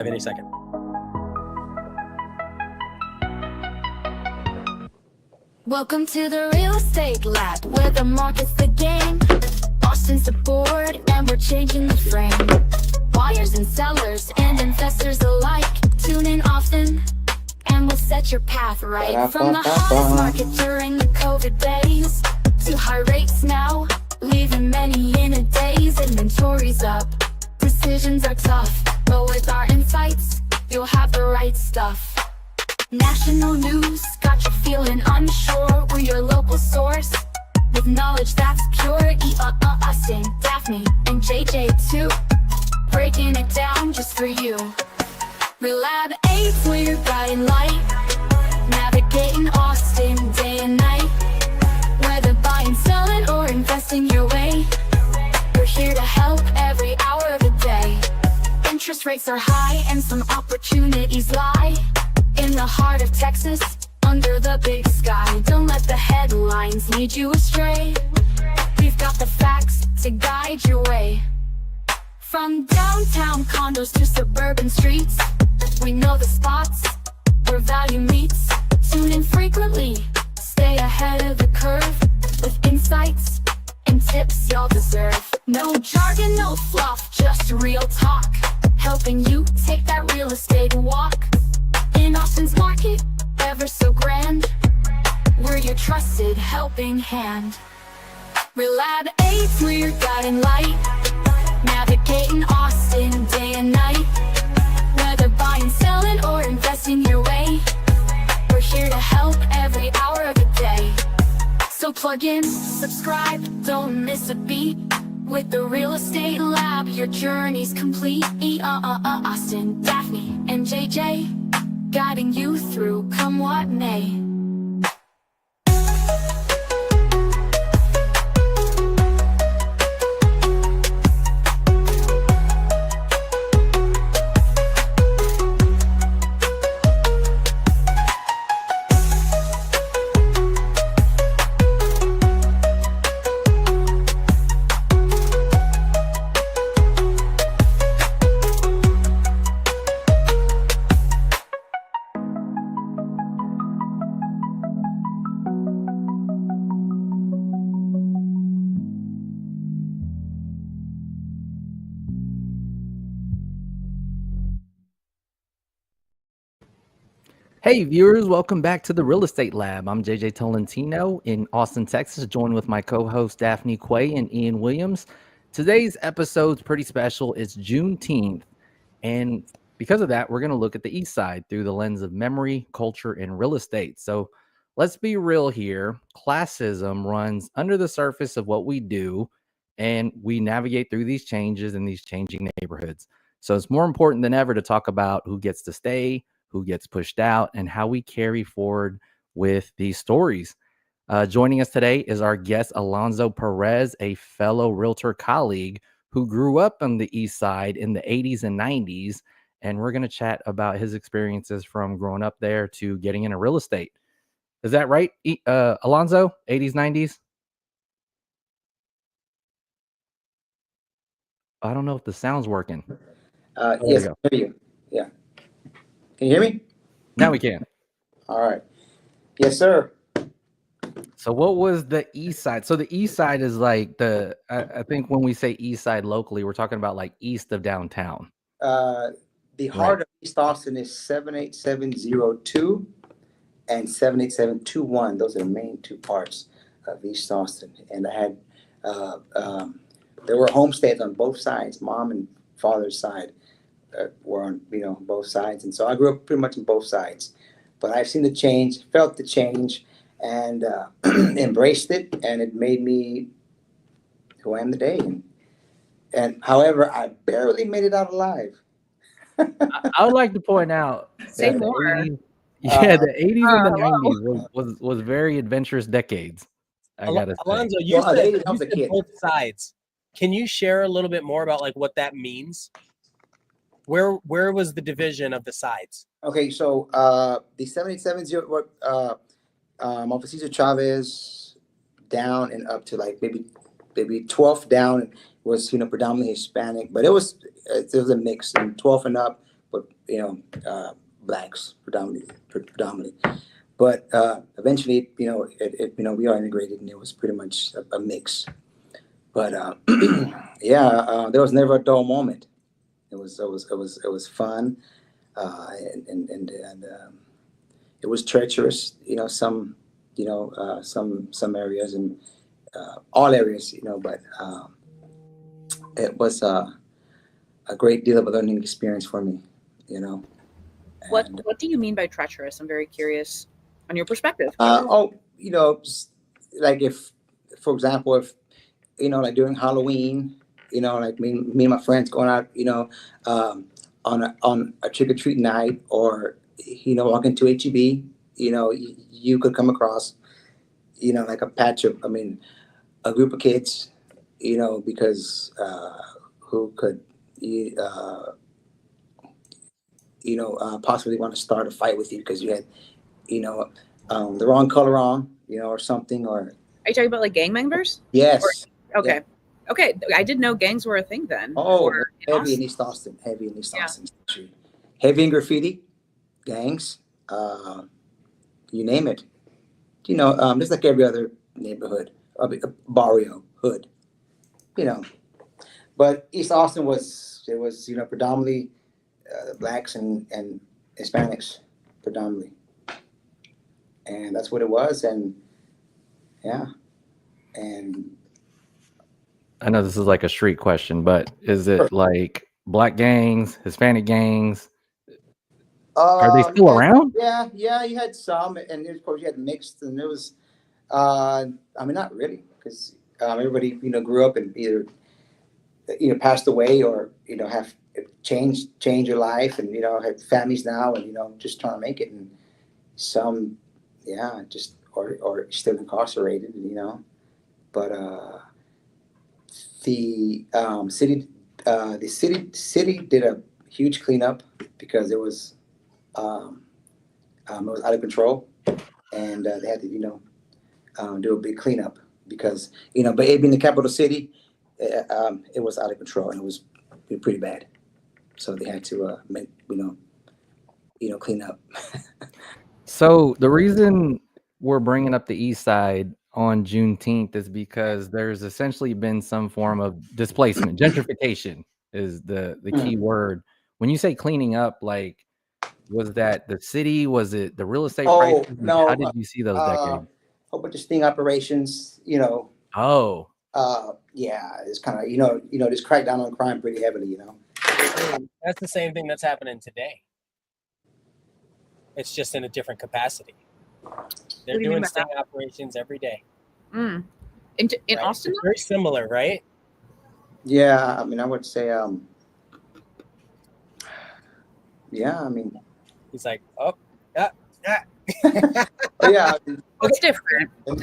any second. Welcome to the real estate lab, where the market's the game. Austin's the board, and we're changing the frame. Buyers and sellers and investors alike, tune in often, and we'll set your path right. From the hottest market during the COVID days to high rates now, leaving many in a daze. Inventory's up, decisions are tough, but with our insights, you'll have the right stuff. National news got you feeling unsure. We're your local source with knowledge that's pure. Austin, Daphne, and JJ too, breaking it down just for you. Relab 8, we're your guiding light, navigating Austin day and night. Whether buying, selling, or investing your way, we're here to help every hour of the day. Interest rates are high and some opportunities lie in the heart of Texas, under the big sky. Don't let the headlines lead you astray. We've got the facts to guide your way. From downtown condos to suburban streets, we know the spots where value meets. Tune in frequently, stay ahead of the curve with insights and tips y'all deserve. No jargon, no fluff, just real talk, helping you take that real estate walk. In Austin's market, ever so grand, we're your trusted helping hand. Relab 8, we're your guiding light, navigating Austin day and night. Whether buying, selling, or investing your way, we're here to help every hour of the day. So plug in, subscribe, don't miss a beat. With the Real Estate Lab, your journey's complete. Austin, Daphne, and JJ, guiding you through come what may. Hey viewers, welcome back to the Real Estate Lab. I'm JJ Tolentino in Austin, Texas, joined with my co-host Daphne Quay and Ian Williams. Today's episode's pretty special. It's Juneteenth, and because of that, we're going to look at the East Side through the lens of memory, culture, and real estate. So let's be real here. Classism runs under the surface of what we do, and we navigate through these changes in these changing neighborhoods. So it's more important than ever to talk about who gets to stay, who gets pushed out, and how we carry forward with these stories. Joining us today is our guest, Alonzo Perez, a fellow realtor colleague who grew up on the East Side in the 80s and 90s. And we're going to chat about his experiences from growing up there to getting into real estate. Is that right, Alonzo? 80s, 90s? I don't know if the sound's working. Yes, I hear you. Yeah. Can you hear me? Now we can. All right. Yes, sir. So what was the East Side? So the East Side is like I think when we say East Side locally, we're talking about like east of downtown. The heart of East Austin is 78702 and 78721. Those are the main two parts of East Austin. And I had, there were homesteads on both sides, mom and father's side. Were on both sides, and so I grew up pretty much on both sides. But I've seen the change, felt the change, and embraced it, and it made me who I am today. And however, I barely made it out alive. I would like to point out Say that more. the 80s and the 90s was very adventurous decades. I gotta say. Alonzo, you Well, said, I was a kid. both sides. Can you share a little bit more about like what that means? Where was the division of the sides? Okay, so the 787 off of Cesar Chavez down and up to like maybe 12th down was predominantly Hispanic, but it was a mix, and 12th and up, but blacks predominantly. But eventually, we are integrated, and it was pretty much a mix. But there was never a dull moment. It was fun, and it was treacherous. Some areas, and all areas, but it was a great deal of a learning experience for me. What do you mean by treacherous? I'm very curious on your perspective. Like if, for example, like during Halloween, like me and my friends going out, on a trick or treat night, or walking to HEB, you could come across, like a group of kids, because who could possibly want to start a fight with you because you had, the wrong color on, or something, or. Are you talking about like gang members? Yes. Okay. Yeah. Okay. I didn't know gangs were a thing then. Oh, heavy in East Austin. Heavy in graffiti, gangs, you name it. Just like every other neighborhood, barrio, hood, But East Austin was predominantly blacks and Hispanics, predominantly. And that's what it was. And yeah. And I know this is like a street question, but is it like black gangs, Hispanic gangs? Are they still around? Yeah, you had some, and of course you had mixed, and it was, not really, because everybody, grew up and either, passed away or, have changed your life, and, have families now, and, just trying to make it, and some, just, or still incarcerated, but, the city did a huge cleanup because it was out of control, and they had to do a big cleanup because but it being the capital city, it was out of control and it was pretty bad, so they had to clean up. So the reason we're bringing up the East Side on Juneteenth is because there's essentially been some form of displacement. Gentrification is the key word. When you say cleaning up, like, was that the city? Was it the real estate prices? No. How did you see those decades? A whole bunch of sting operations, Oh. It's kind of, just crack down on crime pretty heavily, That's the same thing that's happening today. It's just in a different capacity. They're doing sting operations every day. In Right? Austin? It's very similar, right? Yeah, I would say, He's like, oh, yeah. yeah. It's different. It was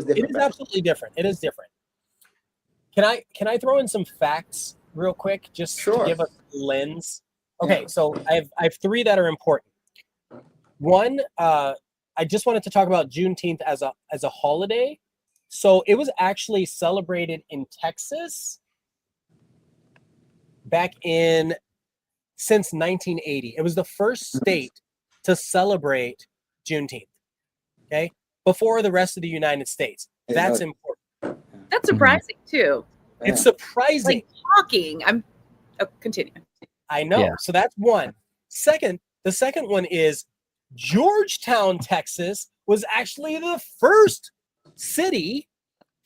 different. It is absolutely different. It is different. Can I throw in some facts real quick, just to give a lens? Okay, so I have three that are important. One, I just wanted to talk about Juneteenth as a holiday. So it was actually celebrated in Texas back since 1980. It was the first state to celebrate Juneteenth. Okay, before the rest of the United States. That's important. That's surprising too. It's surprising. Like talking. Continue. I know. Yeah. So that's one. The second one is Georgetown, Texas was actually the first city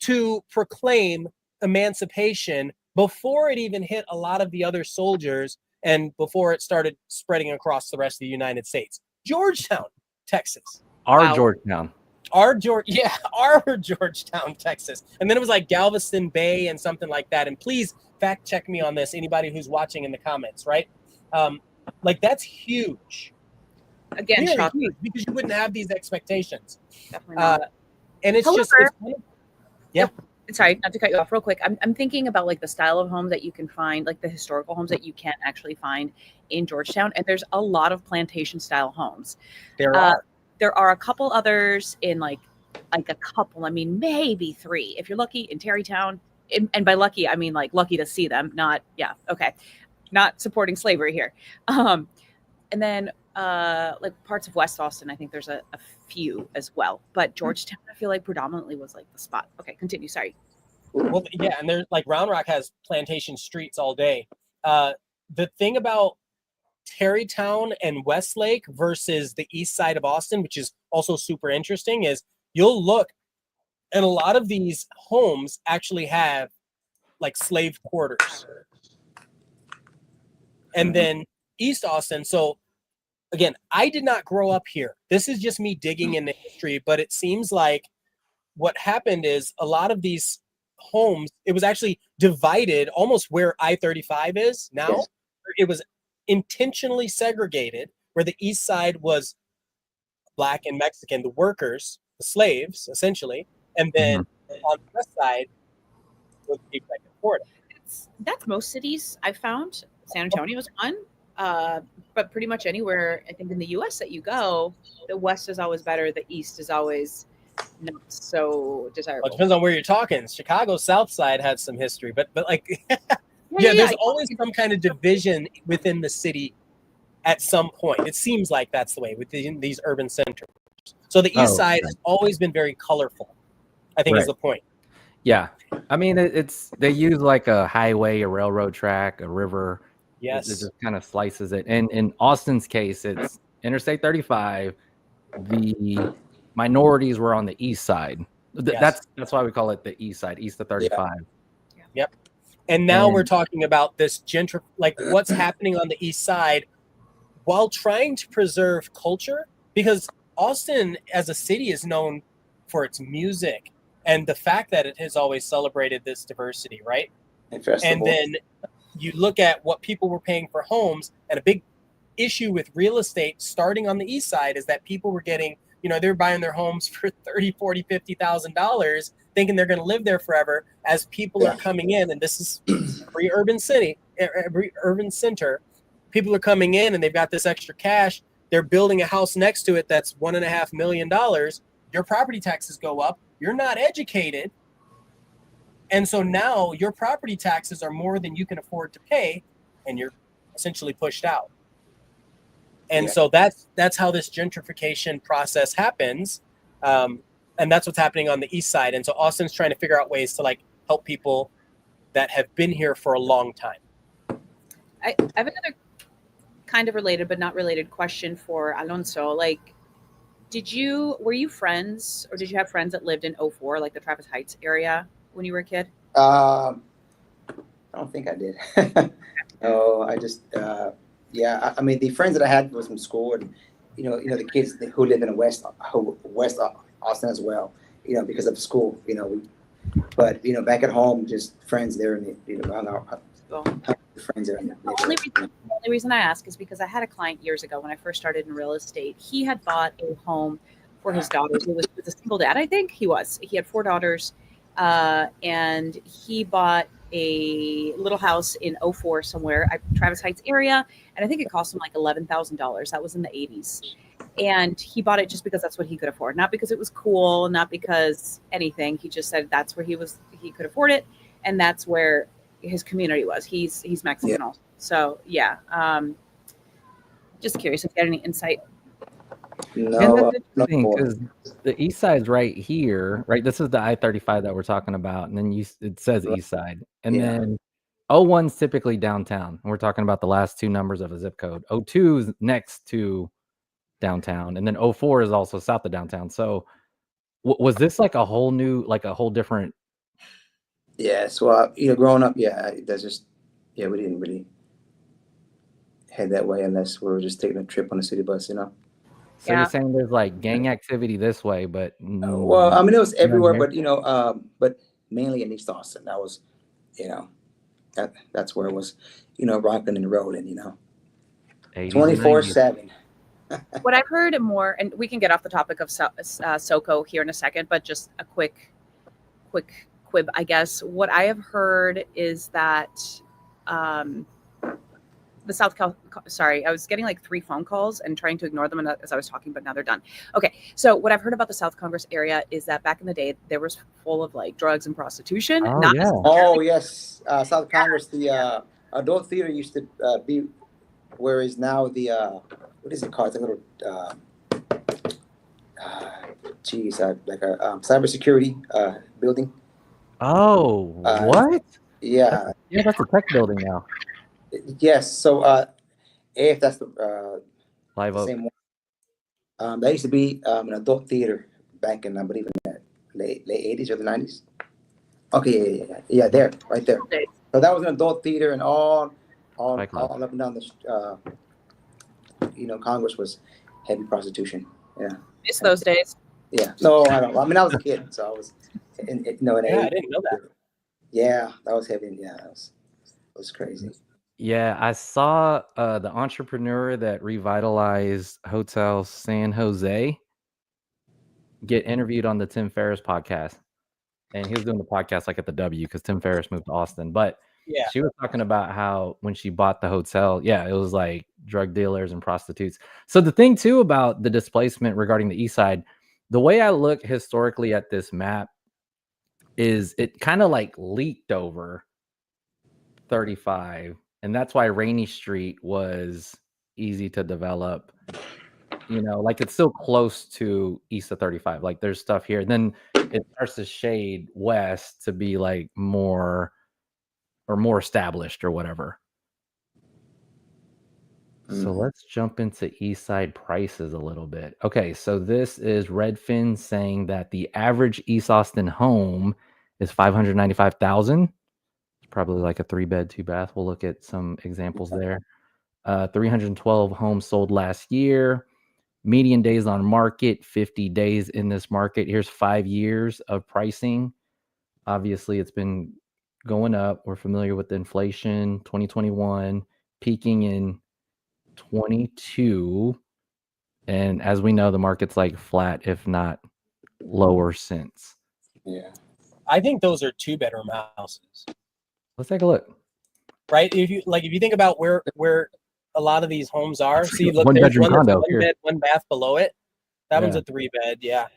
to proclaim emancipation before it even hit a lot of the other soldiers and before it started spreading across the rest of the United States. Georgetown, Texas. Georgetown. Our Georgetown, Texas. And then it was like Galveston Bay and something like that. And please fact check me on this, anybody who's watching in the comments, right? That's huge. Again, shocking. Huge, because you wouldn't have these expectations. Definitely not. And it's sorry, not to cut you off real quick. I'm thinking about like the style of homes that you can find, like the historical homes that you can't actually find in Georgetown. And there's a lot of plantation style homes. There are a couple others in like a couple, maybe three. If you're lucky in Terrytown, and by lucky, I mean like lucky to see them, not, okay. not supporting slavery here. And then like parts of West Austin, I think there's a few as well. But Georgetown, I feel like predominantly was like the spot. Okay, continue. Sorry. Well, yeah, and there's like Round Rock has plantation streets all day. The thing about Tarrytown and Westlake versus the east side of Austin, which is also super interesting, is you'll look, and a lot of these homes actually have like slave quarters. And then East Austin. So again, I did not grow up here. This is just me digging into history, but it seems like what happened is a lot of these homes, it was actually divided almost where I-35 is now. Yes. It was intentionally segregated, where the east side was Black and Mexican, the workers, the slaves, essentially. And then on the west side was the people that could afford it. That's most cities I've found. San Antonio is one. But pretty much anywhere, I think, in the U.S. that you go, the west is always better. The east is always not so desirable. Well, it depends on where you're talking. Chicago's South Side has some history, but like, there's always some kind of division within the city at some point. It seems like that's the way within these urban centers. So the east side has always been very colorful, I think is the point. Yeah. I mean, they use like a highway, a railroad track, a river. Yes. It just kind of slices it. And in Austin's case, it's Interstate 35. The minorities were on the east side. That's why we call it the east side, east of 35. Yep. And now we're talking about this like what's happening on the east side while trying to preserve culture, because Austin as a city is known for its music and the fact that it has always celebrated this diversity, right? And then you look at what people were paying for homes, and a big issue with real estate starting on the east side is that people were getting, they were buying their homes for $30,000, $40,000, $50,000, thinking they're going to live there forever. As people are coming in, and this is every urban center, people are coming in and they've got this extra cash. They're building a house next to it that's $1.5 million. Your property taxes go up. You're not educated. And so now your property taxes are more than you can afford to pay, and you're essentially pushed out. And so that's how this gentrification process happens. And that's what's happening on the east side. And so Austin's trying to figure out ways to like help people that have been here for a long time. I have another kind of related but not related question for Alonso. Like, were you friends, or did you have friends that lived in 04, like the Travis Heights area, when you were a kid? I don't think I did. I just, I mean, the friends that I had was from school, and the kids who live in West Austin as well, because of school, but back at home, just friends there, and around our friends there. The only reason I ask is because I had a client years ago when I first started in real estate. He had bought a home for his daughters. He was a single dad, I think he was. He had 4 daughters. And he bought a little house in 04 somewhere, Travis Heights area. And I think it cost him like $11,000. That was in the 80s. And he bought it just because that's what he could afford. Not because it was cool, not because anything. He just said that's where he could afford it. And that's where his community was. He's Mexican also. So just curious if you had any insight. No, because the east side's right here, right? This is the I-35 that we're talking about, and then it says east side, and then 01's typically downtown, and we're talking about the last 2 numbers of a zip code. 02 is next to downtown, and then 04 is also south of downtown. So was this like a whole different? Yeah. So growing up, that's just we didn't really head that way unless we were just taking a trip on the city bus, So you're saying there's like gang activity this way, but well, I mean, it was everywhere, but but mainly in East Austin. That was, that's where it was, rocking and rolling, 24/7. What I've heard more, and we can get off the topic of SoCo here in a second, but just a quick quib, I guess. What I have heard is that the sorry, I was getting like 3 phone calls and trying to ignore them as I was talking, but now they're done. Okay, so what I've heard about the South Congress area is that back in the day, there was full of like drugs and prostitution. Oh yes, South Congress, the adult theater used to be where is now the what is it called? It's a little like a cybersecurity building. Oh, what? Yeah. Yeah, that's a tech building now. Yes. So if that's the Live Oak. same one. That used to be an adult theater back in, I believe, in the late 80s or the 90s. Okay, yeah, there, right there. Okay. So that was an adult theater, and all Fight Club. up and down the, Congress was heavy prostitution. Yeah. Miss those days. Yeah. No, I don't. I mean, I was a kid, so I was, in I didn't know that. Yeah, that was heavy. Yeah, it was crazy. Yeah, I saw the entrepreneur that revitalized Hotel San Jose get interviewed on the Tim Ferriss podcast. And he was doing the podcast like at the W because Tim Ferriss moved to Austin. But Yeah. she was talking about how when she bought the hotel, it was like drug dealers and prostitutes. So the thing too about the displacement regarding the east side, the way I look historically at this map is it kind of like leaked over 35. And that's why Rainy Street was easy to develop. Like it's still close to east of 35. Like there's stuff here. Then it starts to shade west to be like more established or whatever. So let's jump into east side prices a little bit. Okay, so this is Redfin saying that the average East Austin home is $595,000. It's probably like a 3-bed, 2-bath. We'll look at some examples there. 312 homes sold last year. Median days on market, 50 days in this market. Here's 5 years of pricing. Obviously, it's been going up. We're familiar with the inflation, 2021, peaking in 22. And as we know, the market's like flat, if not lower since. Yeah. I think those are 2-bedroom houses. Let's take a look. Right? If you think about where a lot of these homes are, see, look, One there's bedroom one that's condo 1 here. bed, 1 bath below it. That one's Yeah. a 3-bed, yeah.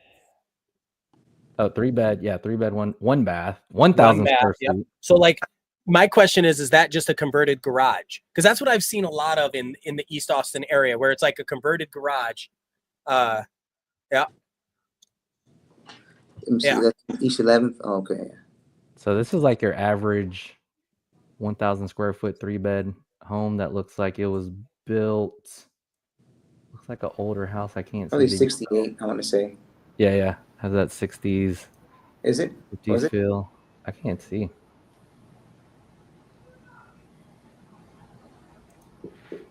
Oh, 3-bed, 3-bed, 1 bath, 1,000 square feet. Yep. So like my question is that just a converted garage? Because that's what I've seen a lot of in the East Austin area, where it's like a converted garage. Yeah. That's East 11th. Oh, okay. So this is like your average 1,000 square foot 3-bed home that looks like it was built. Looks like an older house. I can't Probably see. 68, I want to say. Yeah. Has that 60s, Is it? 50s feel. I can't see.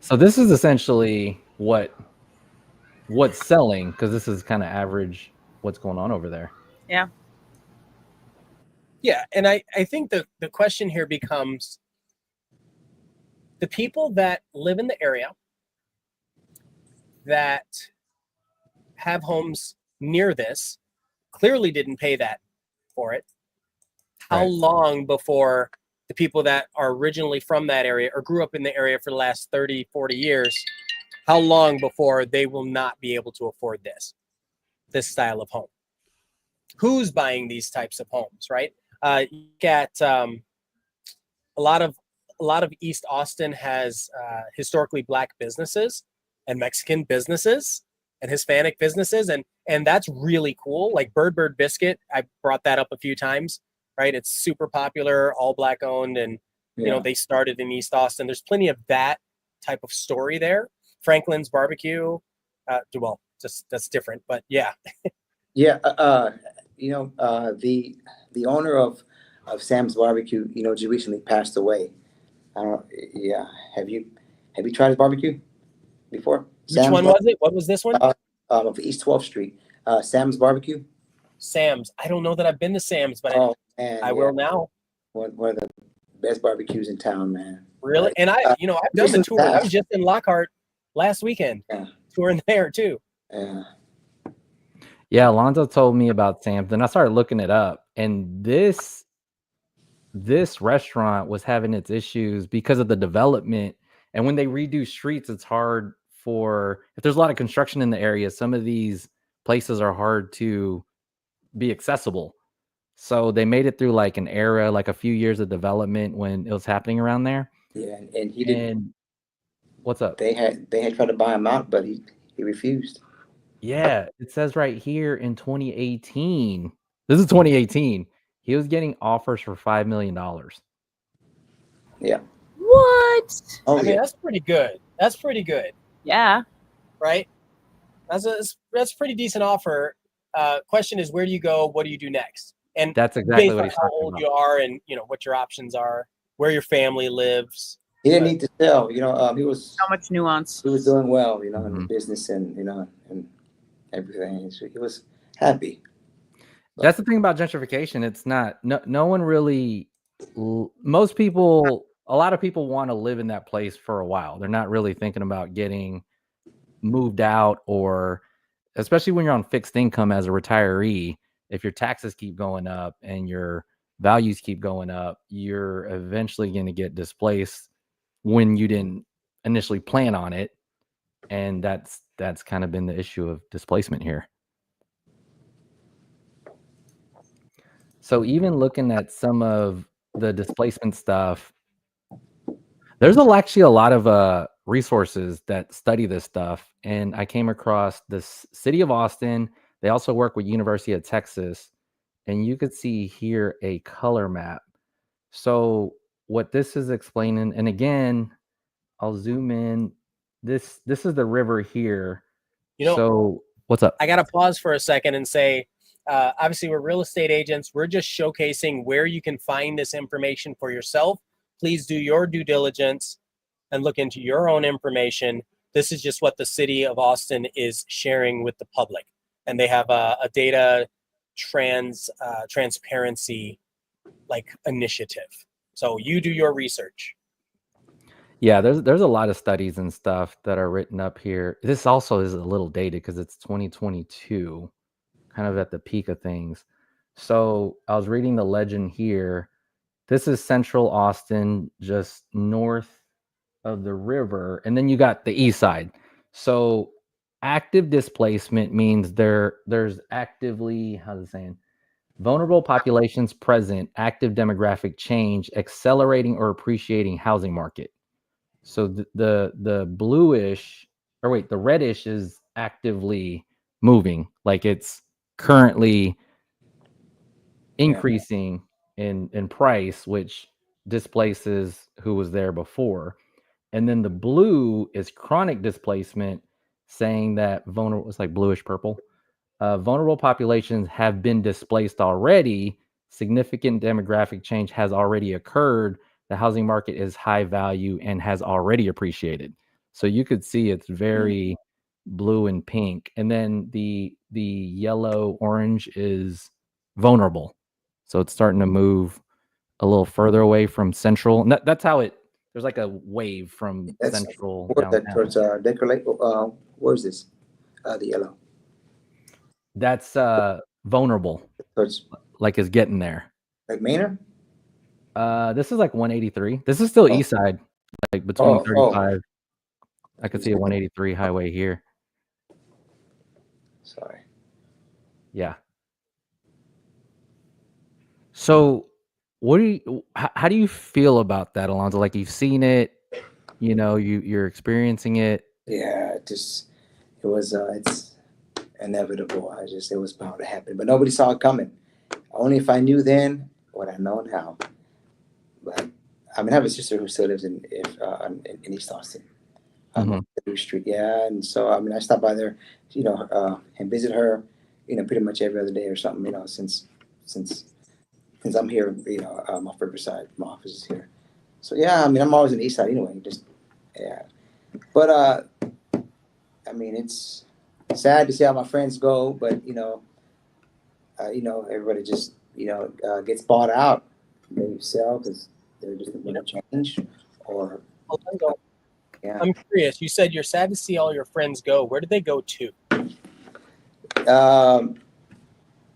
So this is essentially what's selling, because this is kind of average what's going on over there. Yeah. Yeah, and I think the question here becomes the people that live in the area that have homes near this clearly didn't pay that for it. How Right. long before the people that are originally from that area or grew up in the area for the last 30, 40 years, how long before they will not be able to afford this style of home? Who's buying these types of homes, right? You get a lot of East Austin has historically Black businesses and Mexican businesses and Hispanic businesses, and that's really cool. Like Bird Biscuit, I brought that up a few times, right? It's super popular, all Black owned, and they started in East Austin. There's plenty of that type of story there. Franklin's Barbecue, that's different, but yeah. Yeah, the owner of Sam's Barbecue, just recently passed away. Yeah. Have you tried his barbecue before? Which one was it? What was this one? Of East 12th Street. Sam's Barbecue. Sam's. I don't know that I've been to Sam's, but I will now. One of the best barbecues in town, man. Really? And I've done the tour. I was just in Lockhart last weekend, touring there too. Yeah. Yeah, Alonzo told me about Sam's, and I started looking it up. And this restaurant was having its issues because of the development. And when they redo streets, it's hard if there's a lot of construction in the area, some of these places are hard to be accessible. So they made it through like an era, like a few years of development when it was happening around there. Yeah, and he didn't. And what's up? They had tried to buy him out, but he refused. Yeah, it says right here in 2018. This is 2018. He was getting offers for $5 million. Yeah. What? Oh I mean, yeah. that's pretty good. That's pretty good, Yeah. right? That's pretty decent offer. Question is, where do you go? What do you do next? And That's exactly based what on he's how talking old about. you are, and what your options are, where your family lives. He didn't But- need to sell. He was So much nuance. doing well, in his Mhm. business and and everything. So he was happy. That's the thing about gentrification. It's not no one really. Most people, a lot of people want to live in that place for a while. They're not really thinking about getting moved out, or especially when you're on fixed income as a retiree. If your taxes keep going up and your values keep going up, you're eventually going to get displaced when you didn't initially plan on it. And that's kind of been the issue of displacement here. So even looking at some of the displacement stuff, there's actually a lot of resources that study this stuff. And I came across the city of Austin. They also work with University of Texas. And you could see here a color map. So what this is explaining, and again, I'll zoom in. This is the river here. So what's up? I got to pause for a second and say, obviously, we're real estate agents. We're just showcasing where you can find this information for yourself. Please do your due diligence and look into your own information. This is just what the city of Austin is sharing with the public. And they have a data transparency initiative. So you do your research. Yeah, there's a lot of studies and stuff that are written up here. This also is a little dated because it's 2022, kind of at the peak of things. So I was reading the legend here. This is central Austin, just north of the river, and then you got the east side. So active displacement means there's actively, how's it saying? Vulnerable populations present, active demographic change, accelerating or appreciating housing market. So the bluish, or wait, the reddish is actively moving, like it's currently increasing in price, which displaces who was there before. And then the blue is chronic displacement, saying that vulnerable, it's like bluish purple. Vulnerable populations have been displaced already. Significant demographic change has already occurred. The housing market is high value and has already appreciated. So you could see it's very blue and pink. And then the yellow orange is vulnerable. So it's starting to move a little further away from central. And that's how there's like a wave from central downtown. Towards Decker Lake. Where is this? The yellow. That's vulnerable. Towards Like is getting there. like Maynard? This is like 183. This is still east side, like between 35. I could see a 183 highway here. Sorry. Yeah. So how do you feel about that, Alonzo? Like you've seen it, you're experiencing it. Yeah, it's inevitable. It was bound to happen, but nobody saw it coming. Only if I knew then what I know now. But I have a sister who still lives in East Austin, on Street. Yeah, and so I stop by there, and visit her, pretty much every other day or something. Since I'm here, off Riverside, my office is here. So yeah, I'm always in the East Side anyway. But it's sad to see how my friends go, but everybody just gets bought out. They sell because they're just going to change, or yeah. I'm curious. You said you're sad to see all your friends go. Where did they go to?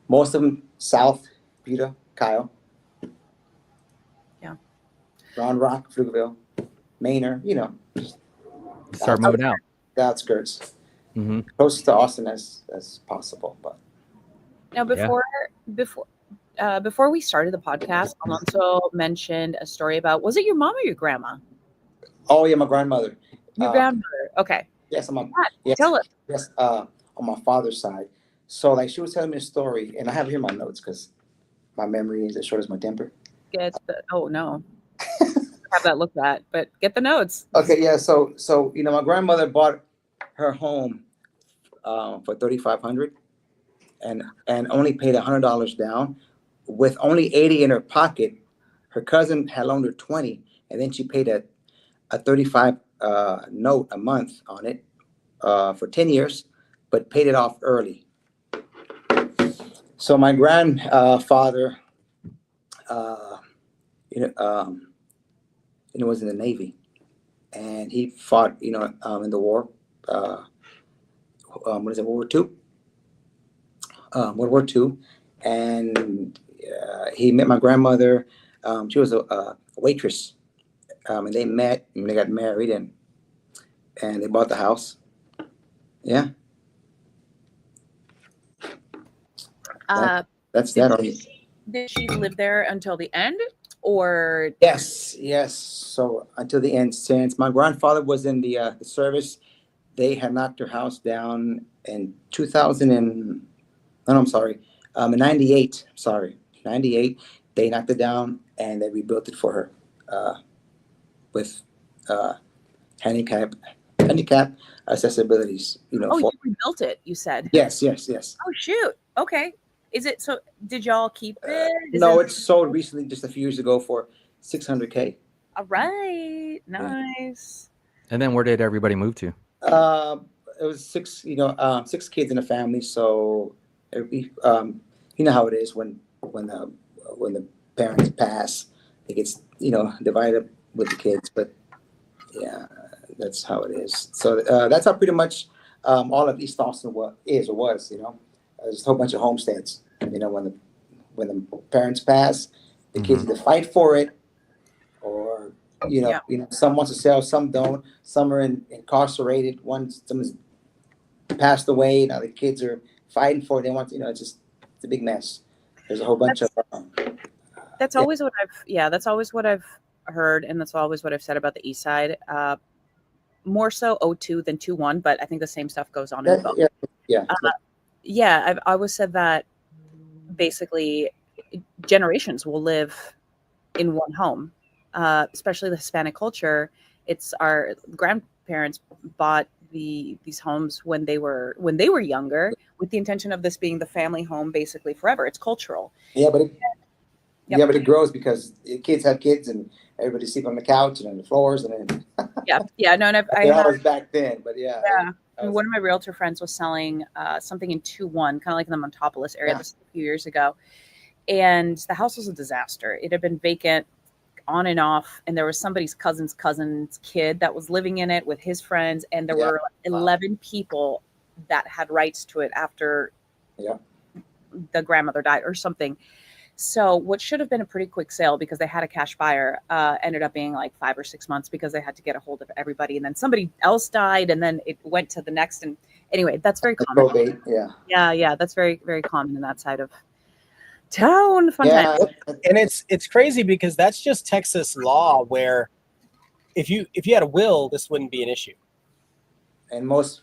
Most of them south, Peter, Kyle. Yeah. Round Rock, Pflugerville, Maynard. Start moving out. The outskirts, Mm-hmm. close to Austin as possible. But Now, before we started the podcast, Alonso mentioned a story about, was it your mom or your grandma? Oh yeah, my grandmother. Your grandmother. Okay. Yes, on my Yeah, tell us. yes, on my father's side. So like she was telling me a story, and I have it here in my notes because my memory is as short as my temper. Oh no. Have that looked at, but get the notes. Okay, yeah. So my grandmother bought her home for $3,500, and only paid $100 down, with only 80 in her pocket. Her cousin had loaned her 20, and then she paid a 35 note a month on it for 10 years, but paid it off early. So my grandfather, was in the Navy, and he fought, in the war. What is it? World War II. World War II, and he met my grandmother. She was a waitress, and they met and they got married, and they bought the house. Yeah. That's that. Did she live there until the end, or? Yes. So until the end, since my grandfather was in the service, they had knocked her house down in 2000 and no, I'm sorry, in 98. Sorry, 98. They knocked it down and they rebuilt it for her with handicap accessibilities. Oh, you rebuilt it. You said. Yes. Oh shoot. Okay. Is it so? Did y'all keep it? No, it's sold recently, just a few years ago, for $600K. All right, nice. And then where did everybody move to? It was six kids in a family. So, you know how it is when the parents pass, it gets divided up with the kids. But yeah, that's how it is. So that's how pretty much all of East Austin was. There's a whole bunch of homesteads. When the parents pass, the kids either fight for it, or some wants to sell, some don't. Some are incarcerated. Someone's passed away. Now the kids are fighting for it. They want it's a big mess. There's a whole bunch of. That's always what I've heard, and that's always what I've said about the East Side. More so 02 than 21, but I think the same stuff goes on in both. Yeah. I've always said that basically generations will live in one home, especially the Hispanic culture. It's our grandparents bought these homes when they were younger, with the intention of this being the family home basically forever. It's cultural. Yeah, but it grows because kids have kids and everybody sleep on the couch and on the floors and then. I was back then, but yeah. One of my realtor friends was selling something in 2-1, kind of like in the Montopolis area. This was a few years ago. And the house was a disaster. It had been vacant on and off. And there was somebody's cousin's kid that was living in it with his friends. And there were 11 people that had rights to it after the grandmother died or something. So what should have been a pretty quick sale because they had a cash buyer ended up being like 5 or 6 months because they had to get a hold of everybody. And then somebody else died and then it went to the next. And anyway, that's very common. Probate, yeah. That's very, very common in that side of town. Fun time. And it's crazy because that's just Texas law, where if you had a will, this wouldn't be an issue. And most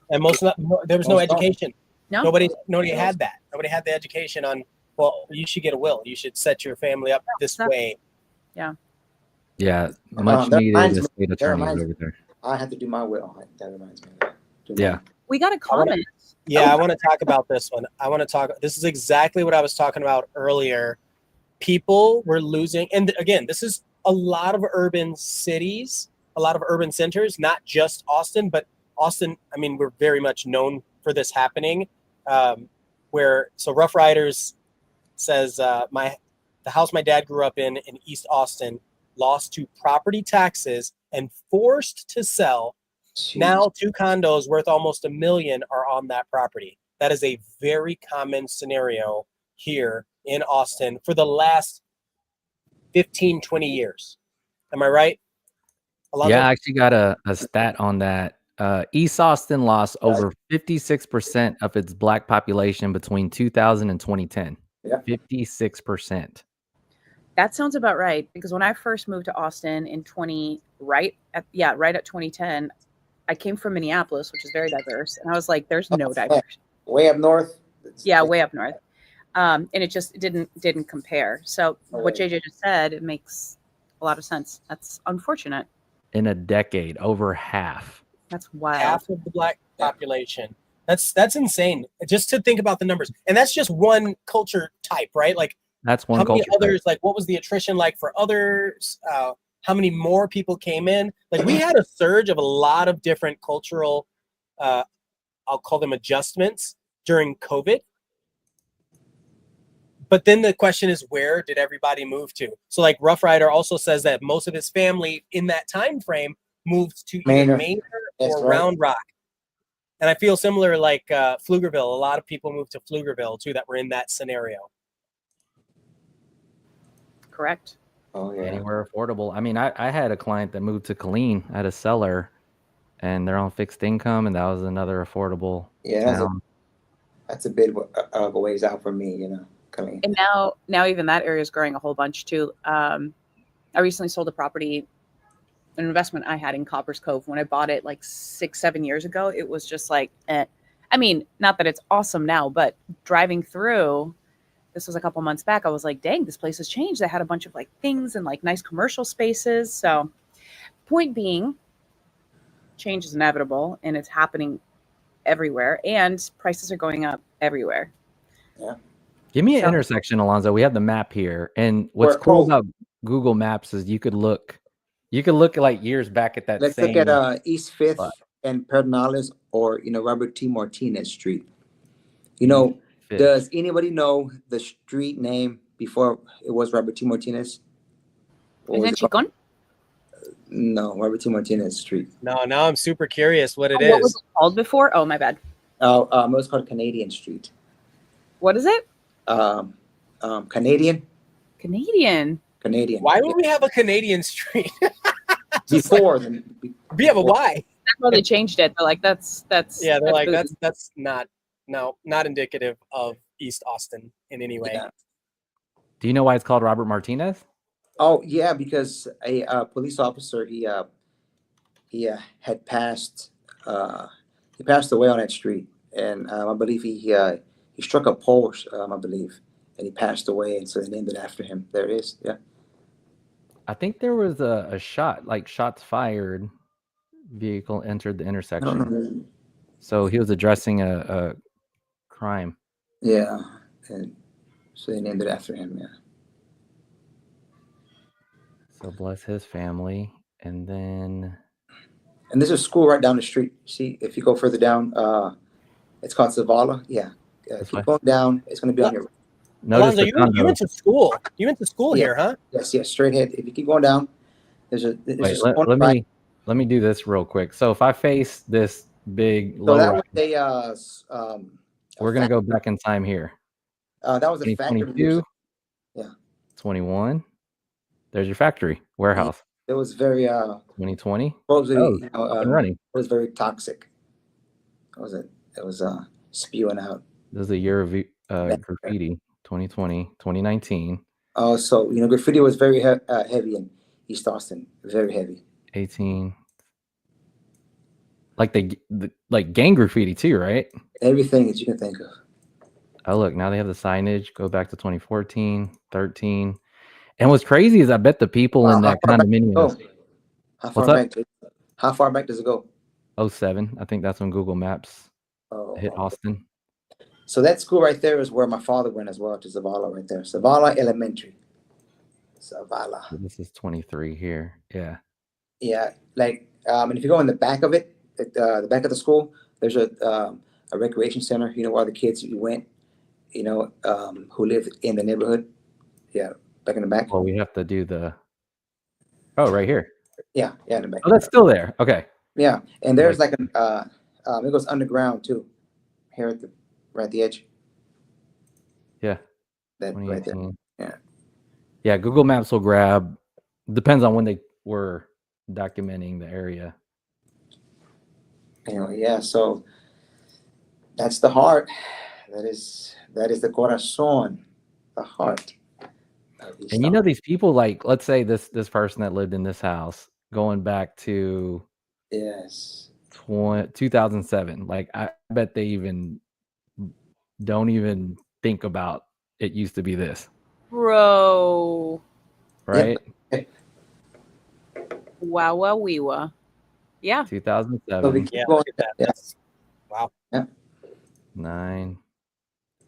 there was no education. No, nobody had that. Nobody had the education on. Well, you should get a will. You should set your family up this way. Yeah. Much needed estate attorneys over there. I have to do my will. That reminds me of that. Yeah. We got a comment. I want to talk about this one. This is exactly what I was talking about earlier. People were losing. And again, this is a lot of urban cities, a lot of urban centers, not just Austin, but Austin, we're very much known for this happening. Rough Riders says the house my dad grew up in East Austin lost to property taxes and forced to sell. Jeez. Now 2 condos worth almost $1 million are on that property. That is a very common scenario here in Austin for the last 15, 20 years. Am I right? I actually got a stat on that. East Austin lost over 56% of its black population between 2000 and 2010. 56%. That sounds about right. Because when I first moved to Austin in right at 2010, I came from Minneapolis, which is very diverse, and I was like, "There's no diversity." Way up north. Yeah, way up north, and it didn't compare. So what Right. JJ just said, it makes a lot of sense. That's unfortunate. In a decade, over half. That's wild. Half of the Black population. That's insane. Just to think about the numbers, and that's just one culture type, right? Like, That's one how many culture. others? Like, what was the attrition like for others? How many more people came in? Like, we had a surge of a lot of different cultural, I'll call them adjustments during COVID. But then the question is, where did everybody move to? So, like, Rough Rider also says that most of his family in that time frame moved to either Maynard or Round Rock. And I feel similar, like Pflugerville. A lot of people moved to Pflugerville too that were in that scenario. Correct. Oh yeah. Anywhere affordable. I mean, I had a client that moved to Killeen. I had a seller, and they're on fixed income, and that was another affordable town. That's a bit of a ways out for me, you know. Killeen. And now even that area is growing a whole bunch too. I recently sold a property, an investment I had in Coppers Cove. When I bought it like 6-7 years ago, it was just like, I mean, not that it's awesome now, but driving through, this was a couple months back, I was like, dang, this place has changed. They had a bunch of like things and like nice commercial spaces. So point being, change is inevitable and it's happening everywhere, and prices are going up everywhere. Yeah. Give me an intersection, Alonzo. We have the map here. And what's cool about Google Maps is you could look like years back at that. Let's look at East 5th and Pedernales, or, you know, Robert T. Martinez Street. You know, does anybody know the street name before it was Robert T. Martinez? Is it Chicon? No, Robert T. Martinez Street. No, now I'm super curious what it is. What was it called before? Oh, my bad. It was called Canadian Street. What is it? Canadian. Why would we have a Canadian street? Before yeah, but why? That's why they changed it. They're like, that's yeah, they're like, that's not indicative of East Austin in any way. Yeah. Do you know why it's called Robert Martinez? Oh yeah, because a police officer he had passed he passed away on that street, and I believe he struck a pole, I believe, and he passed away, and so they named it after him. There it is. Yeah. I think there was a shot, like shots fired, vehicle entered the intersection. No. So he was addressing a crime. Yeah, and so they named it after him. Yeah. So bless his family, and then. And there's a school right down the street. See, if you go further down, it's called Zavala. Yeah. Keep going down. It's going to be on your. Alonzo, you went to school. You went to school here, huh? Yes, straight ahead. If you keep going down, let me do this real quick. So if I face this big so low that rise, was we're gonna go back in time here. That was a factory. 2022. Yeah. 21. There's your factory warehouse. It was very 2020. Supposedly, running. It was very toxic. It was spewing out. This is a year of graffiti. 2020, 2019. Oh, so graffiti was very heavy in East Austin. Very heavy. 18. Like like gang graffiti too, right? Everything that you can think of. Oh, look, now they have the signage. Go back to 2014, 13. And what's crazy is I bet the people in that condominium. How far back does it go? 07. I think that's when Google Maps hit Austin. So that school right there is where my father went as well, to Zavala right there. Zavala Elementary. Zavala. So this is 23 here. Yeah. Yeah. Like, and if you go in the back of it, the back of the school, there's a recreation center, where the kids went, who lived in the neighborhood. Yeah. Back in the back. Well, we have to do right here. Yeah. In the back. Oh, that's still there. Okay. Yeah. And there's like it goes underground too. Here right at the edge. Yeah. That right there. Yeah. Yeah. Google Maps will grab, depends on when they were documenting the area. Anyway, yeah. So that's the heart. That is the corazón, the heart East And you know, these people, like, let's say this person that lived in this house going back to Yes. 2007, like, I bet they even don't even think about it used to be this, Bro. right? Yep. Wow, wow, wee, wah. Yeah. So we 2007, keep Yeah, going. look at that. Yeah. That's wow. 9.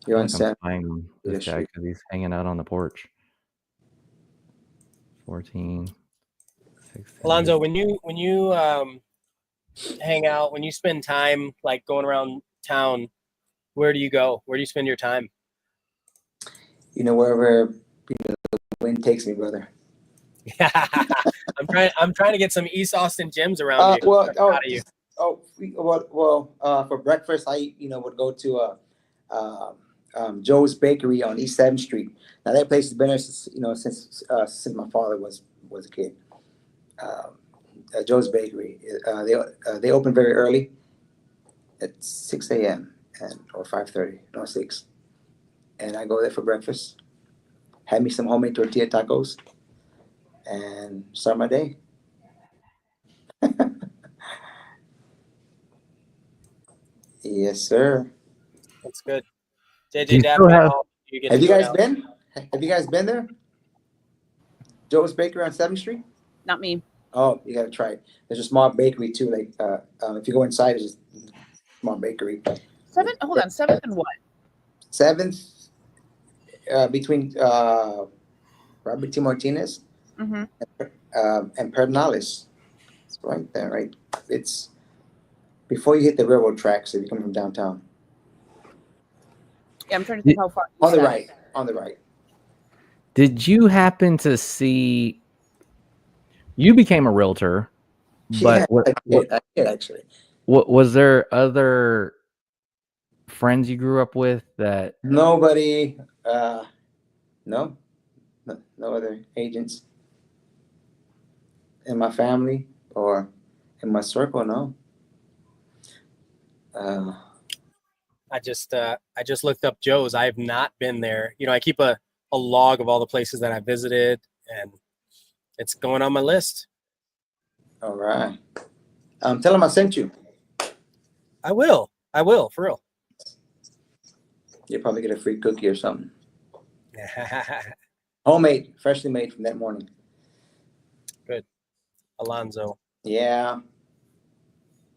You're I on think I'm 7. spying this guy because he's hanging out on the porch. 14, 16. Alonzo, when you hang out, when you spend time like going around town, where do you go? Where do you spend your time? You know, wherever the wind takes me, brother. I'm trying to get some East Austin gems around you. Well, I'm proud of you. for breakfast, I would go to Joe's Bakery on East 7th Street. Now that place has been there since my father was a kid. Joe's Bakery. They open very early at 6 a.m. or 5:30, no 6, and I go there for breakfast. Have me some homemade tortilla tacos, and start my day. Yes, sir. That's good. Do you JJ still Daphne, have- you get Have to you go guys down? been? Have you guys been there? Joe's Bakery on 7th Street? Not me. Oh, you gotta try it. There's a small bakery too. Like, if you go inside, there's just a small bakery. 7th? Hold on. 7th and what? 7th, between Robert T. Martinez Mm-hmm. and Pedernales. It's right there, right? It's before you hit the railroad tracks if you come from downtown. Yeah, I'm trying to think how far. On the east that right. is. On the right. Did you happen to see? You became a realtor, but Yeah, I did actually. what was there other friends you grew up with that? Nobody, no other agents in my family or in my circle. No. I just looked up Joe's. I have not been there. You know, I keep a log of all the places that I visited, and it's going on my list. All right. Tell them I sent you. I will, for real. You'll probably get a free cookie or something. Homemade, freshly made from that morning. Good, Alonzo. Yeah.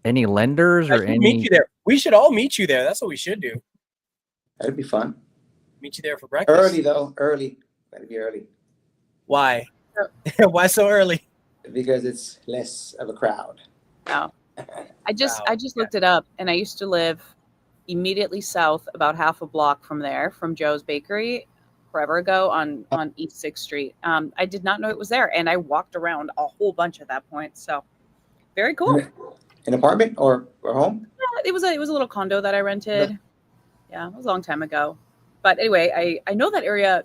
Any lenders I or should meet any? you there. We should all meet you there. That's what we should do. That'd be fun. Meet you there for breakfast. Early though. Early. Gotta be early. Why? Why so early? Because it's less of a crowd. No. I just Wow. looked it up, and I used to live immediately south, about half a block from there, from Joe's Bakery, forever ago on East 6th Street. I did not know it was there, and I walked around a whole bunch at that point. So very cool. An apartment or home? Yeah, it was a little condo that I rented. Yeah, it was a long time ago. But anyway, I know that area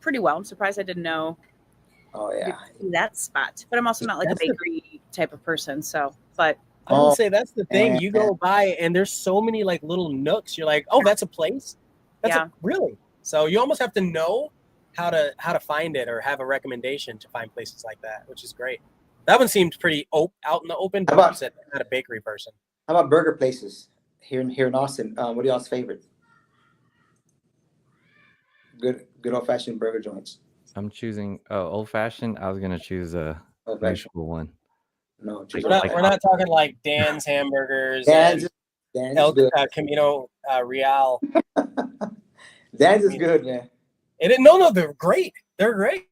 pretty well. I'm surprised I didn't know Oh yeah. that spot. But I'm also not like That's a bakery type of person. So, but I would say that's the thing. man. You go by and there's so many like little nooks. You're like, oh, that's a place. Really. So you almost have to know how to find it or have a recommendation to find places like that, which is great. That one seemed pretty out in the open. How about- You said not a bakery person. How about burger places here in Austin? What are y'all's favorite? Good old fashioned burger joints. I'm choosing old fashioned. I was gonna choose a Old new fashioned. school one. No, Like- We're not talking like Dan's Hamburgers Dan's and is good. Camino Real. Dan's is good, man. No, they're great. They're great.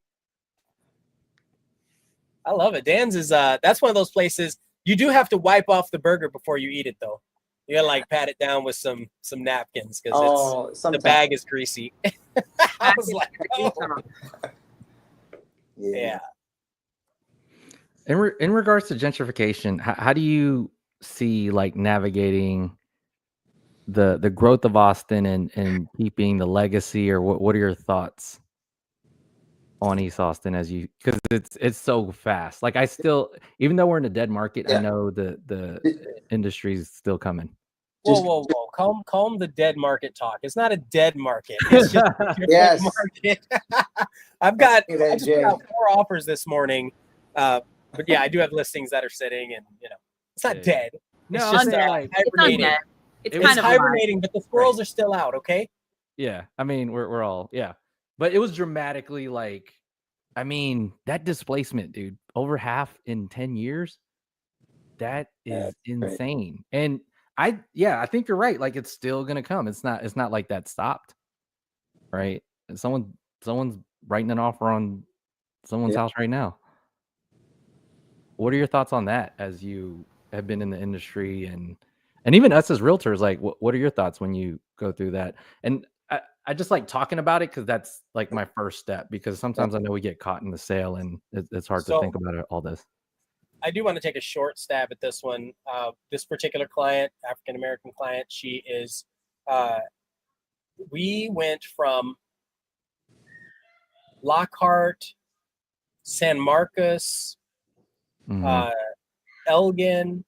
I love it. Dan's is that's one of those places you do have to wipe off the burger before you eat it though. You gotta like pat it down with some napkins because the sometimes. bag is greasy. I was like, oh. Yeah. In regards to gentrification, how do you see like navigating the growth of Austin and keeping the legacy, or what are your thoughts on East Austin because it's so fast? Like I still, even though we're in a dead market, Yeah. I know the industry's still coming. Whoa. Calm the dead market talk. It's not a dead market. It's just a different Yes. market. I just Jay. put out 4 offers this morning. But yeah, I do have listings that are sitting, and it's not dead. No, It's just It's hibernating. undead. It's It It's kind of hibernating, but the squirrels are still out. Okay. Yeah, I mean, we're all but it was dramatically that displacement, dude, over half in 10 years. That is insane. And I think you're right. Like, it's still gonna come. It's not like that stopped, right? Someone's writing an offer on someone's house right now. What are your thoughts on that, as you have been in the industry, and even us as realtors? Like, what are your thoughts when you go through that? And I just like talking about it because that's like my first step, because sometimes I know we get caught in the sale and it's hard to think about all this. I do want to take a short stab at this one. This particular client, African-American client, she is, we went from Lockhart, San Marcos, Elgin,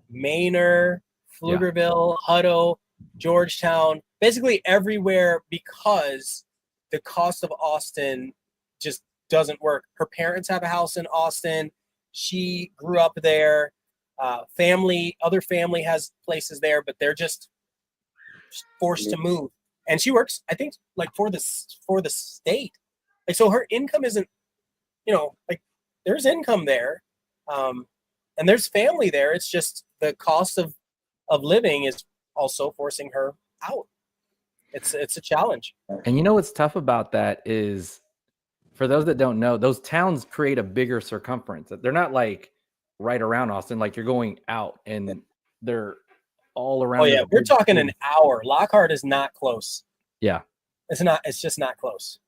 Manor, Pflugerville, Hutto, Georgetown, basically everywhere, because the cost of Austin just doesn't work. Her parents have a house in Austin. She grew up there. Other family has places there, but they're just forced to move. And she works, I think, like for the state. Like, so her income isn't, like, there's income there, and there's family there. It's just the cost of living is also forcing her out. It's a challenge. And what's tough about that is, for those that don't know, those towns create a bigger circumference. They're not like right around Austin. Like, you're going out and they're all around. Oh yeah, we're talking an hour. Lockhart is not close. Yeah, it's just not close.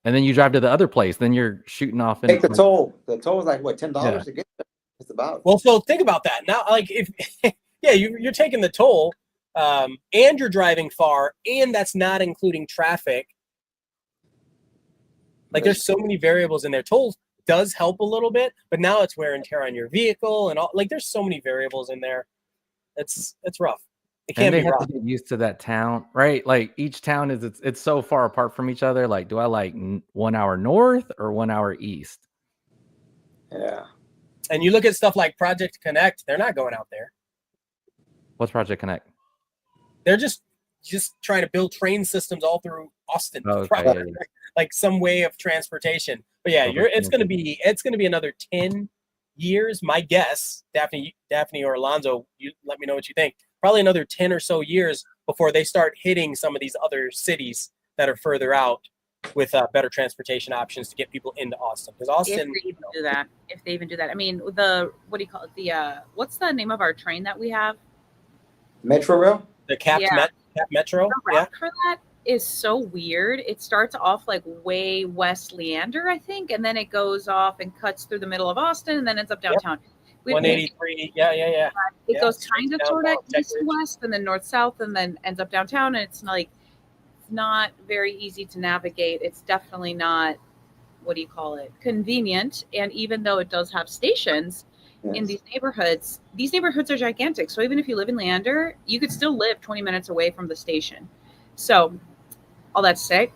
And then you drive to the other place. Then you're shooting off. Take the toll. The toll is like what, $10 to get there? It's about. Well, so think about that now. Like, if you're taking the toll, and you're driving far, and that's not including traffic. Like, there's so many variables in there. Toll does help a little bit, but now it's wear and tear on your vehicle and all. Like, there's so many variables in there. It's rough. It can be rough. Have to get used to that town, right? Like, each town it's so far apart from each other. Like, do I like 1 hour north or 1 hour east? Yeah. And you look at stuff like Project Connect, they're not going out there. What's Project Connect? They're just trying to build train systems all through Austin. Oh, okay. Like some way of transportation. But yeah, it's gonna be another 10 years. My guess, Daphne or Alonzo, you let me know what you think. Probably another 10 or so years before they start hitting some of these other cities that are further out with better transportation options to get people into Austin. Because Austin, if they even do that. I mean, what do you call it? What's the name of our train that we have? Metro Rail? The Cap Metro. The route for that is so weird. It starts off like way west Leander, I think, and then it goes off and cuts through the middle of Austin, and then ends up downtown. 183. Yeah. It goes kind of sort of east and west, and then north south, and then ends up downtown. And it's like not very easy to navigate. It's definitely not, convenient. And even though it does have stations in these neighborhoods are gigantic. So even if you live in Leander, you could still live 20 minutes away from the station. So all that to say,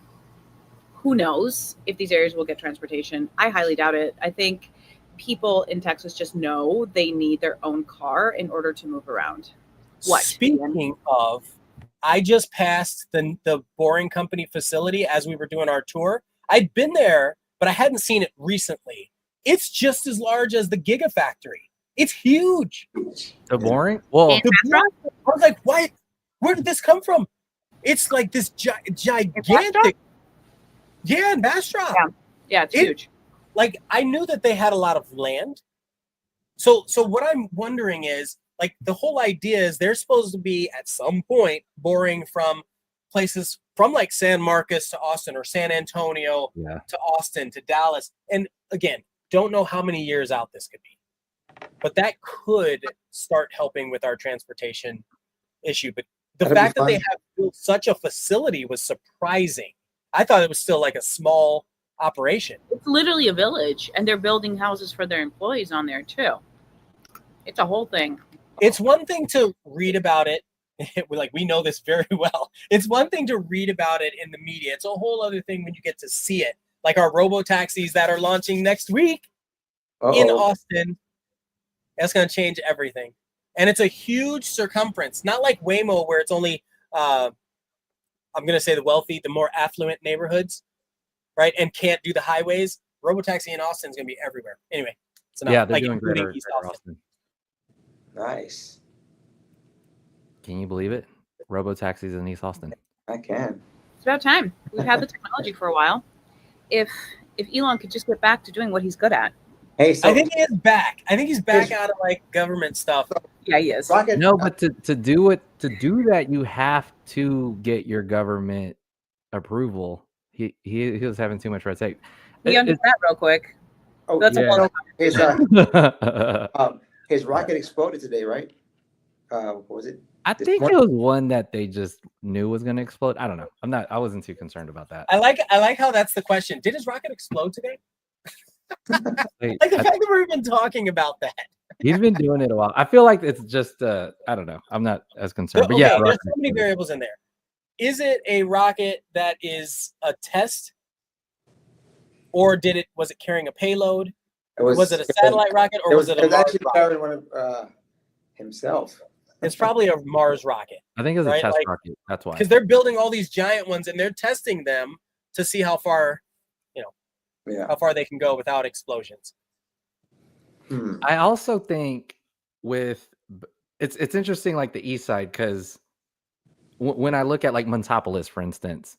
who knows if these areas will get transportation? I highly doubt it. I think people in Texas just know they need their own car in order to move around. Speaking of, I just passed the Boring Company facility as we were doing our tour. I'd been there, but I hadn't seen it recently. It's just as large as the Gigafactory. It's huge. The Boring? Whoa. I was like, why? Where did this come from? It's like this gigantic. Yeah, in Bastrop. Yeah, it's huge. Like, I knew that they had a lot of land. So what I'm wondering is, like, the whole idea is they're supposed to be at some point boring from places from like San Marcos to Austin, or San Antonio to Austin to Dallas. And again, don't know how many years out this could be, but that could start helping with our transportation issue. But the fact that they have built such a facility was surprising. I thought it was still like a small operation. It's literally a village, and they're building houses for their employees on there too. It's a whole thing. It's one thing to read about it we know this very well. It's one thing to read about it in the media. It's a whole other thing when you get to see it. Like our robo-taxis that are launching next week in Austin. That's going to change everything. And it's a huge circumference, not like Waymo where it's only, I'm going to say the wealthy, the more affluent neighborhoods, right? And can't do the highways. Robotaxi in Austin is going to be everywhere. Anyway, so yeah, they're doing great East Austin. Nice. Can you believe it? Robo-taxis in East Austin. I can. It's about time. We've had the technology for a while. If Elon could just get back to doing what he's good at. Hey, so I think he is back. I think he's back out of like government stuff. Yeah, he is. No, but to do that, you have to get your government approval. He was having too much red tape. He undid that real quick. Oh, that's yeah. His rocket exploded today, right? What was it? I think it was one that they just knew was going to explode. I don't know. I wasn't too concerned about that. I like how that's the question. Did his rocket explode today? Like the fact that we're even talking about that. He's been doing it a while. I feel like it's just I don't know. I'm not as concerned. But yeah, there's so many variables in there. Is it a rocket that is a test, or was it carrying a payload? Was it a satellite rocket, or was it a Mars actually rocket? One of himself? It's probably a Mars rocket. I think it's a test rocket. That's why. Because they're building all these giant ones and they're testing them to see how far, how far they can go without explosions. I also think it's interesting, like the East Side, because when I look at like Montopolis, for instance,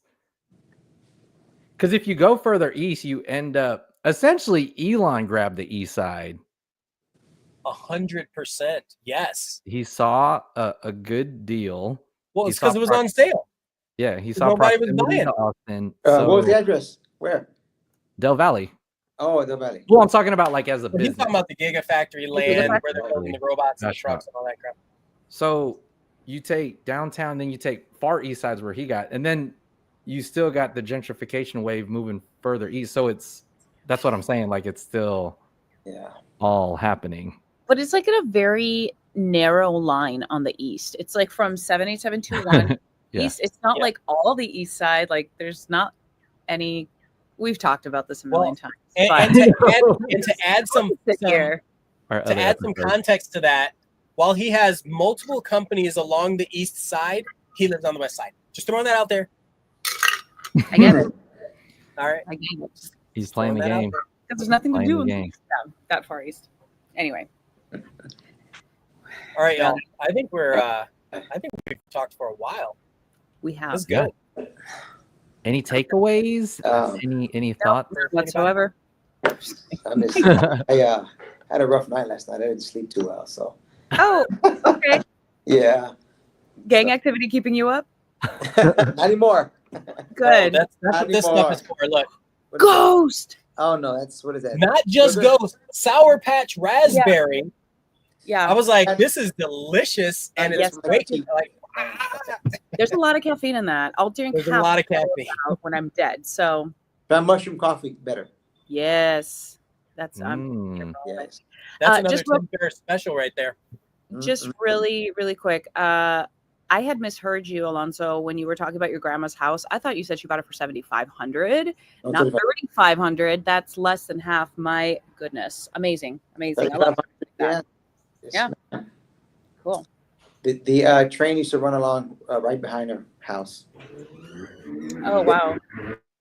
because if you go further east, you end up essentially Elon grabbed the East Side. 100%. Yes. He saw a good deal. Well, it's because it was on sale. Yeah, he saw nobody was buying. Austin. What was the address? Where? Del Valley. Oh, Del Valley. Well, I'm talking about like as a business. He's talking about the Gigafactory land where they're building the robots and the trucks and all that crap. So you take downtown, then you take far east sides where he got, and then you still got the gentrification wave moving further east. So that's what I'm saying. Like it's still all happening. But it's like in a very narrow line on the east. It's like from 78721 east. It's not like all the east side. Like there's not any. We've talked about this a million times. And to add some context to that, while he has multiple companies along the east side, he lives on the west side. Just throwing that out there. I get it. All right. I get it. He's playing the game. Because there's nothing to do in that far east. Anyway. All right, y'all. I think we've talked for a while. We have. That's good. Any takeaways? Any thoughts whatsoever? I had a rough night last night. I didn't sleep too well, so. Oh, okay. Yeah. Gang activity keeping you up? Not anymore. Good. That's what this stuff is for. Look. Ghost. Oh no, what is that? Not just Ghost. Sour Patch Raspberry. Yeah. I was like, this is delicious, and it's waking like. There's a lot of caffeine in that. I'll drink a lot of caffeine when I'm dead. So. That mushroom coffee better. Yes. That's yes. That's another Tim Ferriss special right there. Just really, really quick. I had misheard you, Alonso, when you were talking about your grandma's house. I thought you said she bought it for $7,500, not $3,500. That's less than half. My goodness, amazing. I love that. Yeah. Cool. The train used to run along right behind her house. Oh wow.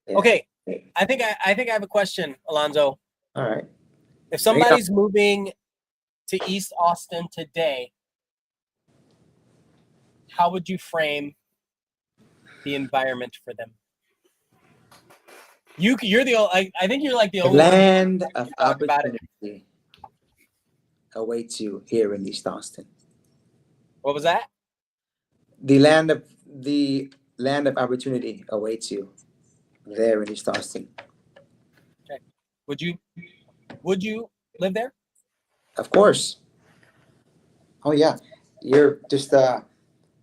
Yeah. Okay, I think I have a question, Alonso. All right. If somebody's moving to East Austin today, how would you frame the environment for them? You're the only. I think you're like the only land of opportunity awaits you here in East Austin. What was that? The land of opportunity awaits you there in East Austin. Okay. Would you live there? Of course. Oh yeah. You're just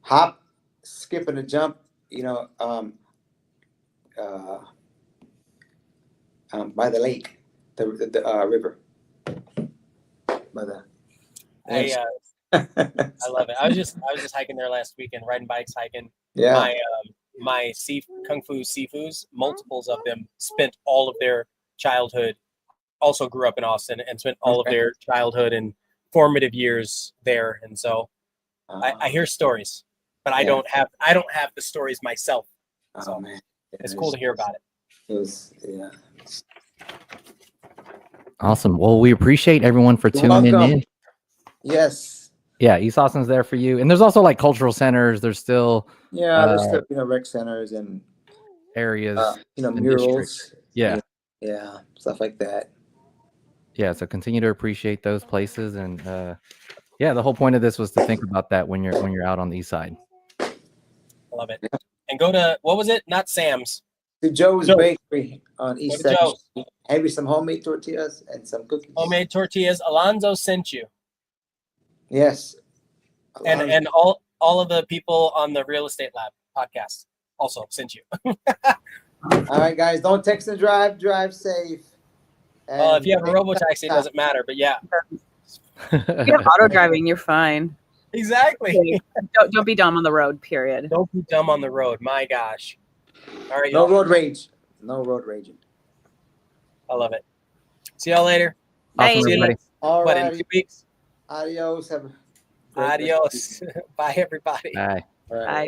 hop, skip, and a jump, by the lake, the river. I love it. I was just hiking there last weekend, riding bikes, hiking. Yeah. My Kung Fu Sifus, multiples of them spent all of their childhood, also grew up in Austin and spent all of their childhood and formative years there. And so I hear stories, but I don't have the stories myself. So man. it's cool to hear about it. It was, yeah. Awesome. Well, we appreciate everyone for tuning in. Yes. Yeah, East Austin's there for you. And there's also like cultural centers. There's still there's still, rec centers and areas, and murals. districts. Yeah. Yeah, stuff like that. Yeah, so continue to appreciate those places. And yeah, the whole point of this was to think about that when you're out on the east side. I love it. And go to, what was it? Not Sam's. To Joe's Bakery on East Second Street. Have you some homemade tortillas and some cookies? Homemade tortillas. Alonzo sent you. Yes. And all of the people on the Real Estate Lab podcast also sent you. All right, guys, don't text and drive. Drive safe. If you have a robo-taxi, it doesn't matter. But yeah. If you have auto driving, you're fine. Exactly. Don't be dumb on the road, period. Don't be dumb on the road. My gosh. All right. No road rage. No road raging. I love it. See y'all later. Awesome, everybody. All What, right. in 2 weeks? Adios. Adios. Bye, everybody. Bye. All right. Bye.